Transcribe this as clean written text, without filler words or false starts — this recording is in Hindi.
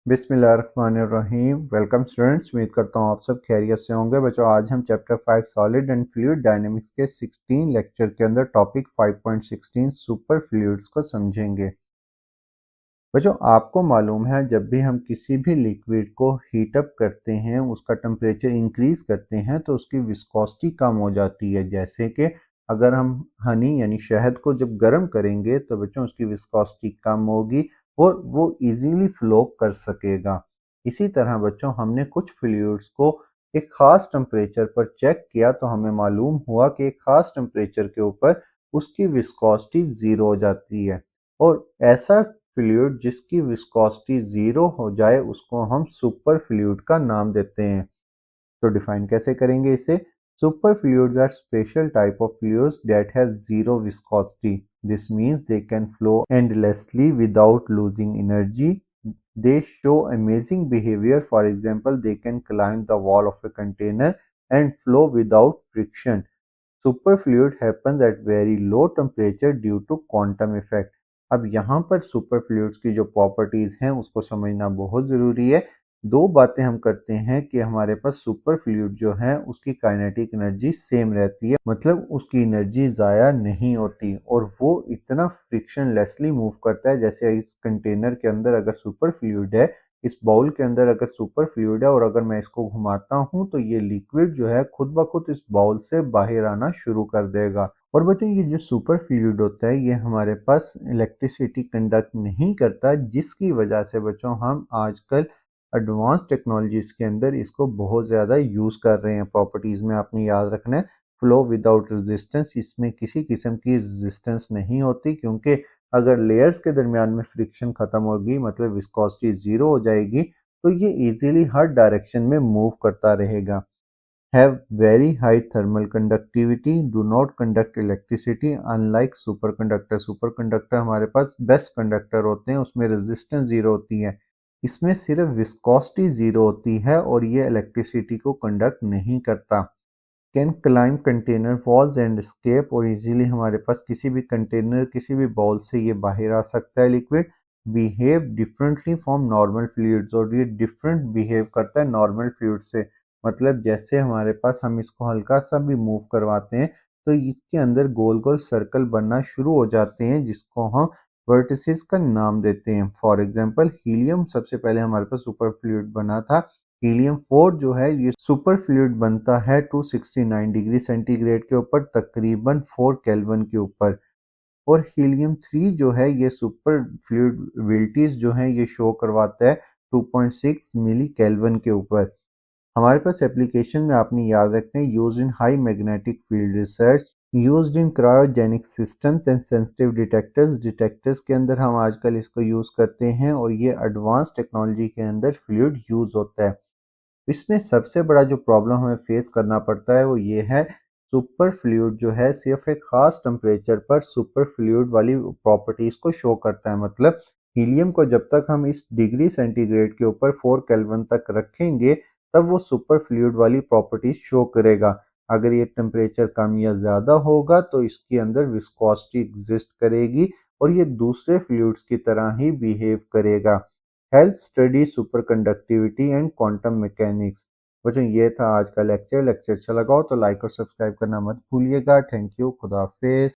बिस्मिल्लाहिर्रहमानिर्रहीम। वेलकम स्टूडेंट्स, उम्मीद करता हूँ आप सब खैरियत से होंगे। बच्चों, आज हम chapter 5 solid and fluid dynamics के 16 लेक्चर के अंदर टॉपिक 5.16 सुपर फ्लूइड्स को समझेंगे। बच्चों, आपको मालूम है जब भी हम किसी भी लिक्विड को हीट अप करते हैं, उसका टेम्परेचर इंक्रीज करते हैं तो उसकी विस्कोसिटी कम हो जाती है। जैसे कि अगर हम हनी यानी शहद को जब गर्म करेंगे तो बच्चों उसकी विस्कोसिटी कम होगी और वो इजीली फ्लो कर सकेगा। इसी तरह बच्चों, हमने कुछ फ्लूइड्स को एक खास टेम्परेचर पर चेक किया तो हमें मालूम हुआ कि एक खास टेम्परेचर के ऊपर उसकी विस्कोसिटी ज़ीरो हो जाती है। और ऐसा फ्लूइड जिसकी विस्कोसिटी ज़ीरो हो जाए उसको हम सुपर फ्लूइड का नाम देते हैं। तो डिफाइन कैसे करेंगे इसे? Super fluids are special type of fluids that has zero viscosity. This means they can flow endlessly without losing energy. They show amazing behavior. For example, they can climb the wall of a container and flow without friction. Superfluid happens at very low temperature due to quantum effect. अब यहाँ पर सुपरफ्लूइड्स की जो प्रॉपर्टीज हैं उसको समझना बहुत ज़रूरी है। दो बातें हम करते हैं कि हमारे पास सुपरफ्लूइड जो है उसकी काइनेटिक एनर्जी सेम रहती है, मतलब उसकी एनर्जी ज़ाया नहीं होती और वो इतना फ्रिक्शनलेसली मूव करता है। जैसे इस कंटेनर के अंदर अगर सुपरफ्लूइड है, इस बाउल के अंदर अगर सुपर फ्लूइड है और अगर मैं इसको घुमाता हूं तो ये लिक्विड जो है खुद ब खुद इस बाउल से बाहर आना शुरू कर देगा। और बच्चों, ये जो सुपर फ्लूइड होता है ये हमारे पास इलेक्ट्रिसिटी कंडक्ट नहीं करता, जिसकी वजह से बच्चों हम आजकल एडवांस टेक्नोलॉजीज के अंदर इसको बहुत ज़्यादा यूज़ कर रहे हैं। प्रॉपर्टीज़ में आपने याद रखना है, फ्लो विदाउट रेजिस्टेंस, इसमें किसी किस्म की रेजिस्टेंस नहीं होती, क्योंकि अगर लेयर्स के दरमियान में फ्रिक्शन खत्म होगी, मतलब विस्कोसिटी ज़ीरो हो जाएगी, तो ये इजीली हर डायरेक्शन में मूव करता रहेगा। Have very high thermal conductivity, do not conduct electricity unlike super conductor. Super conductor हमारे पास बेस्ट कंडक्टर होते हैं, उसमें रेजिस्टेंस ज़ीरो होती है, इसमें सिर्फ विस्कोसिटी ज़ीरो होती है और ये इलेक्ट्रिसिटी को कंडक्ट नहीं करता। Can climb container walls and escape, और इजीली हमारे पास किसी भी कंटेनर किसी भी बॉल से ये बाहर आ सकता है। Liquid behave differently from normal fluids, और ये डिफरेंट बिहेव करता है नॉर्मल फ्लूइड से। मतलब जैसे हमारे पास हम इसको हल्का सा भी मूव करवाते हैं तो इसके अंदर गोल गोल सर्कल बनना शुरू हो जाते हैं, जिसको हम वर्टिसेस का नाम देते हैं। फॉर एग्जांपल, हीलियम सबसे पहले हमारे पास सुपर फ्लूइड बना था। हीलियम 4 जो है ये सुपर फ्लूइड बनता है 269 डिग्री सेंटीग्रेड के ऊपर, तकरीबन 4 केल्विन के ऊपर। और हीलियम 3 जो है ये सुपर फ्लूइडिटीज जो है ये शो करवाता है 2.6 मिली केल्विन के ऊपर। हमारे पास एप्लीकेशन में आपने याद रखना है, use in high magnetic field research, used in cryogenic systems and sensitive detectors. Detectors के अंदर हम आजकल इसको यूज़ करते हैं और ये एडवांस टेक्नोलॉजी के अंदर फ्लूइड यूज़ होता है। इसमें सबसे बड़ा जो प्रॉब्लम हमें फेस करना पड़ता है वो ये है, सुपर फ्लूइड जो है सिर्फ एक खास टेम्परेचर पर सुपर फ्लूइड वाली प्रॉपर्टीज को शो करता है। मतलब हीलियम को जब तक हम इस डिग्री सेंटीग्रेड के ऊपर 4 केल्विन तक रखेंगे तब वो सुपर फ्लूइड वाली प्रॉपर्टीज शो करेगा। अगर ये टेम्परेचर कम या ज़्यादा होगा तो इसके अंदर विस्कोसिटी एग्जिस्ट करेगी और ये दूसरे फ्लूइड्स की तरह ही बिहेव करेगा। Help study super conductivity and quantum mechanics. बच्चों, ये था आज का लेक्चर। लेक्चर अच्छा लगा हो तो लाइक और सब्सक्राइब करना मत भूलिएगा। थैंक यू, खुदा हाफिज।